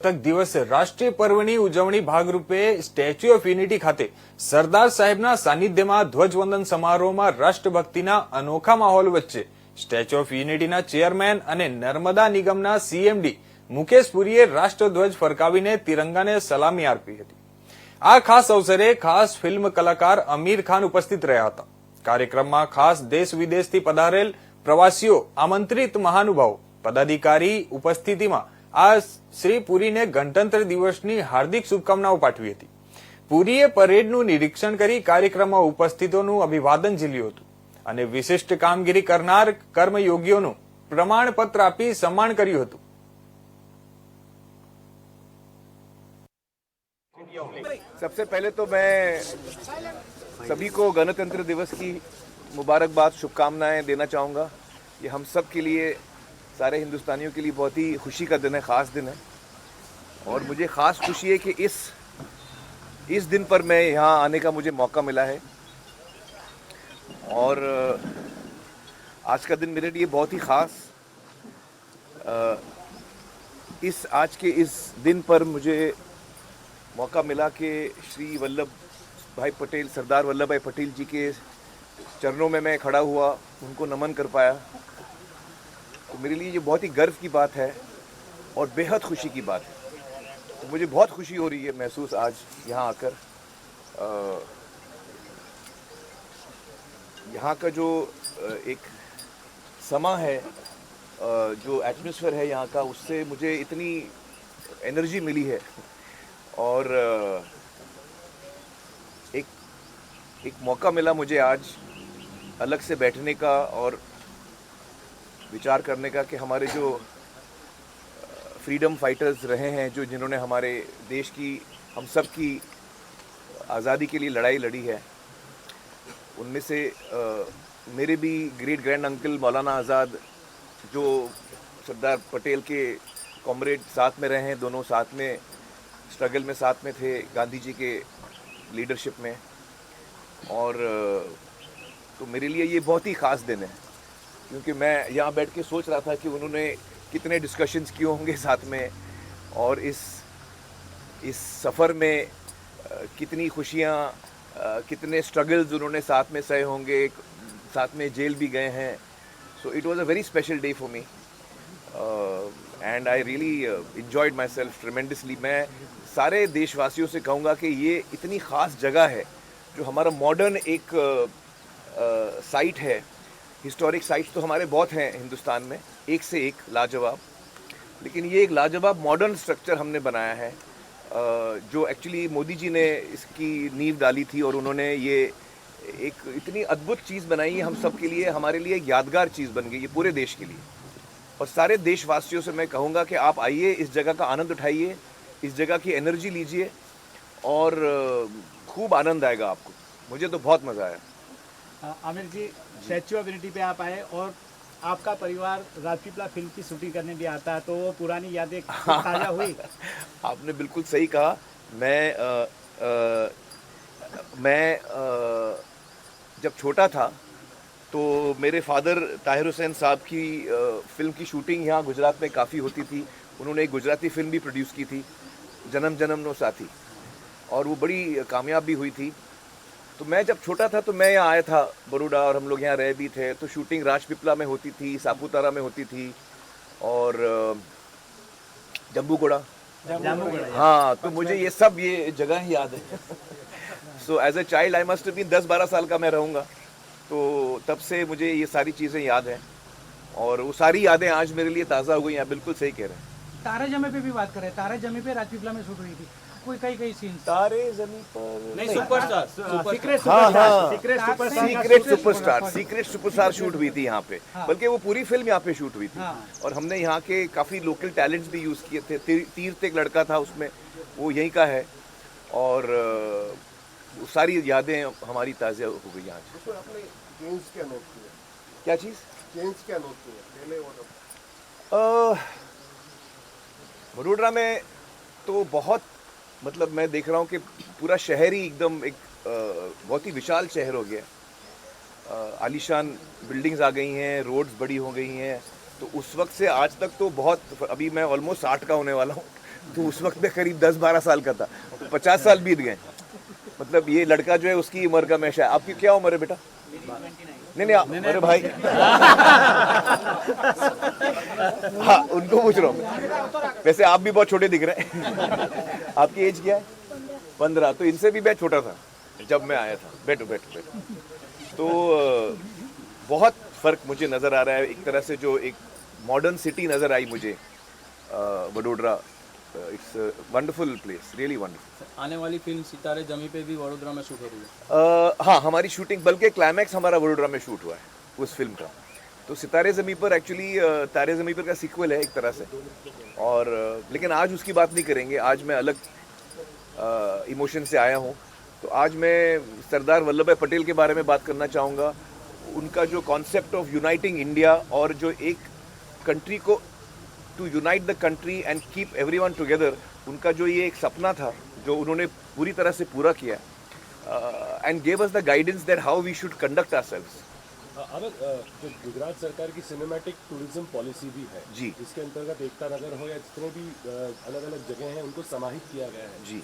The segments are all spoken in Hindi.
પ્રજાસત્તાક દિવસે રાષ્ટ્રીય પર્વની ઉજવણી ભાગરૂપે સ્ટેચ્યુ ઓફ યુનિટી ખાતે સરદાર સાહેબના સાનિધ્યમાં ધ્વજવંદન સમારોહમાં રાષ્ટ્રભક્તિના અનોખા માહોલ વચ્ચે સ્ટેચ્યુ ઓફ યુનિટીના ચેરમેન અને નર્મદા નિગમના સીએમડી મુકેશ પુરીએ રાષ્ટ્રધ્વજ ફરકાવીને તિરંગાને સલામી આપી હતી। આ ખાસ અવસરે ખાસ ફિલ્મ કલાકાર અમીર ખાન ઉપસ્થિત રહ્યા હતા। કાર્યક્રમમાં ખાસ દેશ વિદેશથી પધારેલ પ્રવાસીઓ, આમંત્રિત મહાનુભાવો, પદાધિકારી ઉપસ્થિતિમાં આ શ્રી પુરીને ગણતંત્ર દિવસની હાર્દિક શુભકામનાઓ પાઠવી હતી। પુરીએ પરેડનું નિરીક્ષણ કરી કાર્યક્રમમાં ઉપસ્થિતોનું અભિવાદન ઝીલ્યું હતું અને વિશિષ્ટ કામગીરી કરનાર કર્મયોગીઓનું પ્રમાણપત્ર આપી સન્માન કર્યું હતું। सबसे पहले तो मैं सभी को गणतंत्र दिवस की मुबारकबाद, शुभकामनाएं देना चाहूँगा। ये हम सब के लिए, सारे हिंदुस्तानियों के लिए बहुत ही खुशी का दिन है, ख़ास दिन है। और मुझे ख़ास खुशी है कि इस दिन पर मैं यहाँ आने का मुझे मौका मिला है। और आज का दिन मेरे लिए बहुत ही ख़ास, आज के इस दिन पर मुझे मौका मिला कि श्री वल्लभ भाई पटेल, सरदार वल्लभ भाई पटेल जी के चरणों में मैं खड़ा हुआ, उनको नमन कर पाया। तो मेरे लिए ये बहुत ही गर्व की बात है और बेहद खुशी की बात है। तो मुझे बहुत खुशी हो रही है महसूस आज यहाँ आकर। यहाँ का जो एक समा है, जो एटमॉस्फेयर है यहाँ का, उससे मुझे इतनी एनर्जी मिली है। और एक मौका मिला मुझे आज अलग से बैठने का और विचार करने का कि हमारे जो फ्रीडम फाइटर्स रहे हैं, जो जिन्होंने हमारे देश की, हम सब की आज़ादी के लिए लड़ाई लड़ी है, उनमें से मेरे भी ग्रेट ग्रैंड अंकल मौलाना आज़ाद, जो सरदार पटेल के कॉमरेड साथ में रहे हैं, दोनों साथ में स्ट्रगल में साथ में थे गांधी जी के लीडरशिप में। और तो मेरे लिए ये बहुत ही ख़ास दिन है, क्योंकि मैं यहाँ बैठ के सोच रहा था कि उन्होंने कितने डिस्कशंस किए होंगे साथ में, और इस सफ़र में कितनी खुशियाँ, कितने स्ट्रगल्स उन्होंने साथ में सहे होंगे, साथ में जेल भी गए हैं। So it was a very special day for me and I really enjoyed myself tremendously। मैं सारे देशवासियों से कहूँगा कि ये इतनी ख़ास जगह है, जो हमारा मॉडर्न एक साइट है। हिस्टोरिक साइट्स तो हमारे बहुत हैं हिंदुस्तान में, एक से एक लाजवाब, लेकिन ये एक लाजवाब मॉडर्न स्ट्रक्चर हमने बनाया है, जो एक्चुअली मोदी जी ने इसकी नींव डाली थी, और उन्होंने ये एक इतनी अद्भुत चीज़ बनाई है हम सब के लिए, हमारे लिए एक यादगार चीज़ बन गई है पूरे देश के लिए। और सारे देशवासियों से मैं कहूँगा कि आप आइए, इस जगह का आनंद उठाइए, इस जगह की एनर्जी लीजिए, और खूब आनंद आएगा आपको। मुझे तो बहुत मज़ा आया। आमिर जी, स्टैच्यू ऑफ यूनिटी पे आप आए और आपका परिवार राजपीपला फिल्म की शूटिंग करने भी आता है, तो वो पुरानी यादें ताज़ा हुई? आपने बिल्कुल सही कहा। मैं जब छोटा था तो मेरे फादर ताहिर हुसैन साहब की फ़िल्म की शूटिंग यहाँ गुजरात में काफ़ी होती थी। उन्होंने एक गुजराती फ़िल्म भी प्रोड्यूस की थी, जन्म जन्म नो साथी, और वो बड़ी कामयाब भी हुई थी। तो मैं जब छोटा था तो मैं यहाँ आया था बड़ौदा, और हम लोग यहाँ रह भी थे। तो शूटिंग राजपीपला में होती थी, सापुतारा में होती थी, और जम्बूगोड़ा। हाँ, तो मुझे ये सब ये जगह याद है। So as a child I must be 10-12 साल का मैं रहूँगा, तो तब से मुझे ये सारी चीज़ें याद हैं, और वो सारी यादें आज मेरे लिए ताज़ा हो गई हैं। बिल्कुल सही कह रहे हैं। तारे जमी पे भी बात करें, तारे जमी पे राजपीपला में शूट हुई थी, कोई कई सीन? तारे जमी पर नहीं, सीक्रेट सुपरस्टार शूट हुई थी यहाँ पे। बल्कि वो पूरी फिल्म यहाँ पे शूट हुई थी। और हमने यहाँ के काफ़ी लोकल टैलेंट्स भी यूज़ किए थे। तीर्थ एक लड़का था उसमें, वो यहीं का है, और वो सारी यादें हमारी ताज़ा हो गई आज। क्या चीज़? वडोदरा में तो बहुत, मतलब मैं देख रहा हूँ कि पूरा शहर ही एकदम एक बहुत ही विशाल शहर हो गया। आलीशान बिल्डिंग्स आ गई हैं, रोड्स बड़ी हो गई हैं। तो उस वक्त से आज तक तो बहुत, अभी मैं ऑलमोस्ट 60 का होने वाला हूँ, तो उस वक्त मैं करीब 10-12 साल का था, 50 साल बीत गए। मतलब ये लड़का जो है उसकी उम्र का मैं शायद, आपकी क्या उम्र है बेटा? नहीं अरे भाई हाँ उनको पूछ रहा हूँ, वैसे आप भी बहुत छोटे दिख रहे हैं। आपकी एज क्या है? 15। तो इनसे भी मैं छोटा था जब मैं आया था। बैठो बैठो बैठो। तो बहुत फर्क मुझे नजर आ रहा है, एक तरह से जो एक मॉडर्न सिटी नजर आई मुझे Vadodara. It's wonderful place, really wonderful. आने वाली फिल्म सितारे जमी पे भी वडोदरा में शूट हो रही है। हाँ हमारी शूटिंग, बल्कि क्लाइमैक्स हमारा वडोदरा में शूट हुआ है उस फिल्म का। तो सितारे ज़मीं पर एक्चुअली तारे ज़मीं पर का सीक्वल है एक तरह से। और लेकिन आज उसकी बात नहीं करेंगे, आज मैं अलग इमोशन से आया हूँ। तो आज मैं सरदार वल्लभ भाई पटेल के बारे में बात करना चाहूँगा। उनका जो कॉन्सेप्ट ऑफ यूनाइटिंग इंडिया, और जो एक कंट्री को to unite the country and keep everyone together, उनका जो ये एक सपना था जो उन्होंने पूरी तरह से पूरा किया, and gave us the guidance that how we should conduct ourselves. अगर जो गुजरात सरकार की सिनेमैटिक टूरिज्म पॉलिसी भी है जी, इसके अंतर्गत एकता नगर हो या जितने भी अलग अलग जगह हैं उनको समाहित किया गया है जी।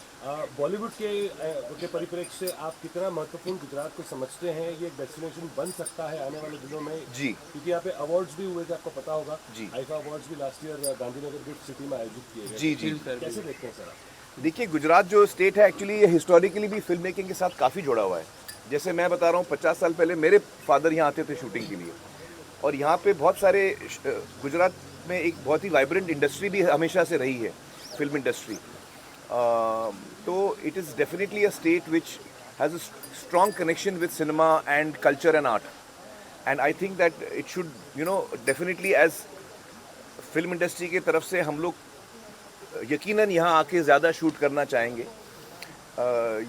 बॉलीवुड के परिप्रेक्ष्य से आप कितना महत्वपूर्ण गुजरात को समझते हैं? ये एक डेस्टिनेशन बन सकता है आने वाले दिनों में? जी, क्योंकि यहाँ पे अवार्ड्स भी हुए थे, आपको पता होगा। जी, आईफा अवार्ड्स भी last year Gandhinagar gift city में आयोजित किए गए। जी जी। कैसे देखते हैं सर आप? देखिए, गुजरात जो स्टेट है एक्चुअली ये हिस्टोरिकली भी फिल्म मेकिंग के साथ काफ़ी जुड़ा हुआ है। जैसे मैं बता रहा हूँ, 50 साल पहले मेरे फादर यहाँ आते थे शूटिंग के लिए, और यहाँ पे बहुत सारे गुजरात में एक बहुत ही वाइब्रेंट इंडस्ट्री भी हमेशा से रही है, फिल्म इंडस्ट्री। तो it is definitely a state which has a strong connection with cinema and culture and art, and I think that it should definitely as film industry की तरफ से हम लोग यकीनन यहाँ आके ज़्यादा शूट करना चाहेंगे।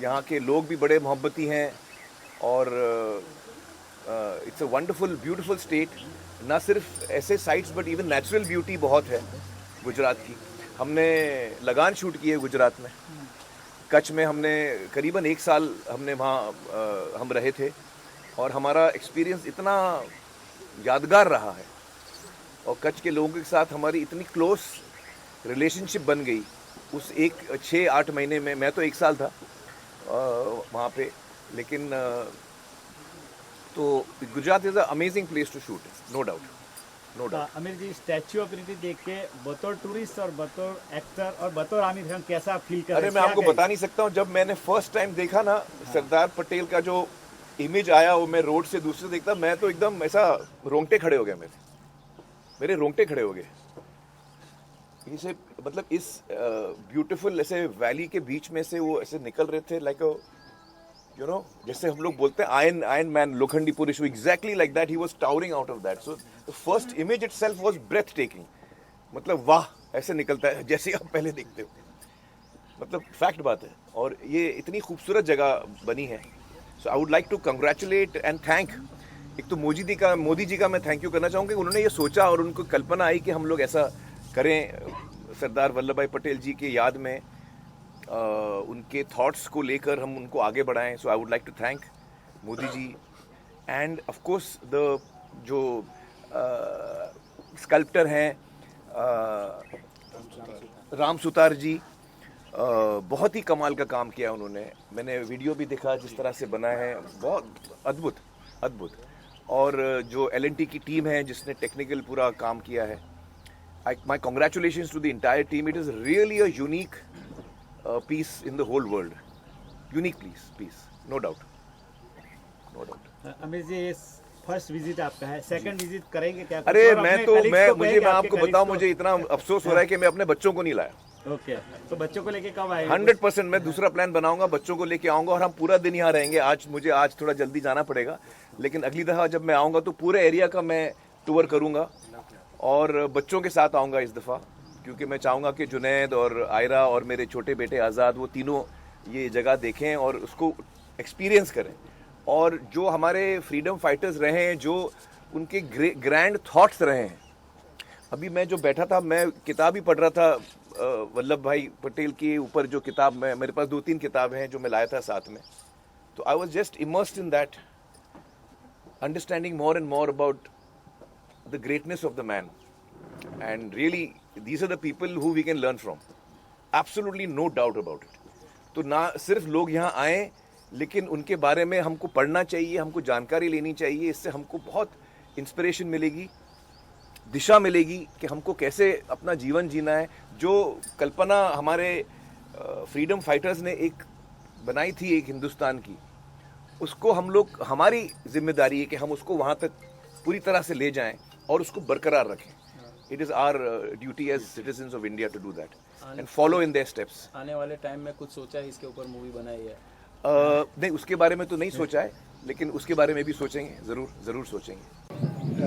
यहाँ के लोग भी बड़े मोहब्बती हैं, और it's a wonderful beautiful state. ना सिर्फ ऐसे sites but even natural beauty बहुत है गुजरात की। हमने लगान शूट की है गुजरात में, कच्छ में हमने करीबन 1 साल हमने वहाँ हम रहे थे, और हमारा एक्सपीरियंस इतना यादगार रहा है, और कच्छ के लोगों के साथ हमारी इतनी क्लोज रिलेशनशिप बन गई उस 6-8 महीने में। मैं तो 1 साल था वहाँ पे, लेकिन तो Gujarat is a amazing place to shoot, no doubt, no doubt. Aamir ji, statue of unity देख के बतौर टूरिस्ट और बतौर एक्टर और बतौर आमिर खान कैसा फील कर रहे अरे हैं? मैं क्या आपको कहें? बता नहीं सकता हूँ, जब मैंने फर्स्ट टाइम देखा ना सरदार पटेल का जो इमेज आया, वो मैं रोड से दूसरे देखता, मैं तो एकदम ऐसा रोंगटे खड़े हो गए, मेरे रोंगटे खड़े हो गए। इसे मतलब इस ब्यूटीफुल ऐसे वैली के बीच में से वो ऐसे निकल रहे थे, लाइक जैसे हम लोग बोलते हैं आयरन मैन, लोखंडी पुरुष, exactly like that he was towering out of that. So the first image itself was breathtaking. मतलब वाह, ऐसे निकलता है जैसे आप पहले देखते हो, मतलब फैक्ट बात है। और ये इतनी खूबसूरत जगह बनी है। So I would like to congratulate and thank, एक तो मोदी जी का मैं थैंक यू करना चाहूँगा कि उन्होंने ये सोचा और उनको कल्पना आई कि हम लोग ऐसा करें, सरदार वल्लभ भाई पटेल जी के याद में उनके थॉट्स को लेकर हम उनको आगे बढ़ाएं। So I would like to thank Modi ji, and of course the जो स्कल्प्टर हैं राम सुतार जी, बहुत ही कमाल का काम किया उन्होंने। मैंने वीडियो भी देखा जिस तरह से बना है, बहुत अद्भुत अद्भुत। और जो L&T की टीम है जिसने टेक्निकल पूरा काम किया है, my congratulations to the entire team. It is really a unique piece in the whole world. Unique piece, no doubt. अमीर जी, फर्स्ट विजिट आपका है, सेकंड विजिट करेंगे क्या? अरे और अपने colleagues को मैं कहेंगे, आपके आपको colleagues बताऊं, को? मुझे इतना अफसोस हो रहा है कि मैं अपने बच्चों को नहीं लाया। ओके, तो बच्चों को लेके कब आएंगे? 100% मैं दूसरा प्लान बनाऊंगा, बच्चों को लेके आऊंगा, और हम पूरा दिन यहाँ रहेंगे। आज थोड़ा जल्दी जाना पड़ेगा, लेकिन अगली दफा जब मैं आऊंगा तो पूरे एरिया का मैं टूर करूंगा, और बच्चों के साथ आऊंगा इस दफा, क्योंकि मैं चाहूंगा कि जुनैद और आयरा और मेरे छोटे बेटे आज़ाद, वो तीनों ये जगह देखें और उसको एक्सपीरियंस करें। और जो हमारे फ्रीडम फाइटर्स रहे हैं, जो उनके ग्रैंड थॉट्स रहे हैं। अभी मैं जो बैठा था, मैं किताब ही पढ़ रहा था वल्लभ भाई पटेल के ऊपर, जो किताब मेरे पास 2-3 किताबें हैं जो मैं लाया था साथ में। तो I was just immersed in that, understanding more and more about the greatness of the man, and really these are the people who we can learn from. Absolutely no doubt about it. तो ना सिर्फ लोग यहाँ आए, लेकिन उनके बारे में हमको पढ़ना चाहिए, हमको जानकारी लेनी चाहिए। इससे हमको बहुत इंस्पिरेशन मिलेगी, दिशा मिलेगी कि हमको कैसे अपना जीवन जीना है। जो कल्पना हमारे फ्रीडम फाइटर्स ने एक बनाई थी एक हिंदुस्तान की, उसको हम लोग, हमारी जिम्मेदारी है कि हम उसको वहाँ तक पूरी तरह से ले जाएं और उसको बरकरार रखें। It is our duty as citizens of India to do that and follow in their steps. आने वाले टाइम में कुछ सोचा है इसके ऊपर मूवी बनाई है? नहीं, उसके बारे में तो नहीं सोचा है, लेकिन उसके बारे में भी सोचेंगे, ज़रूर सोचेंगे।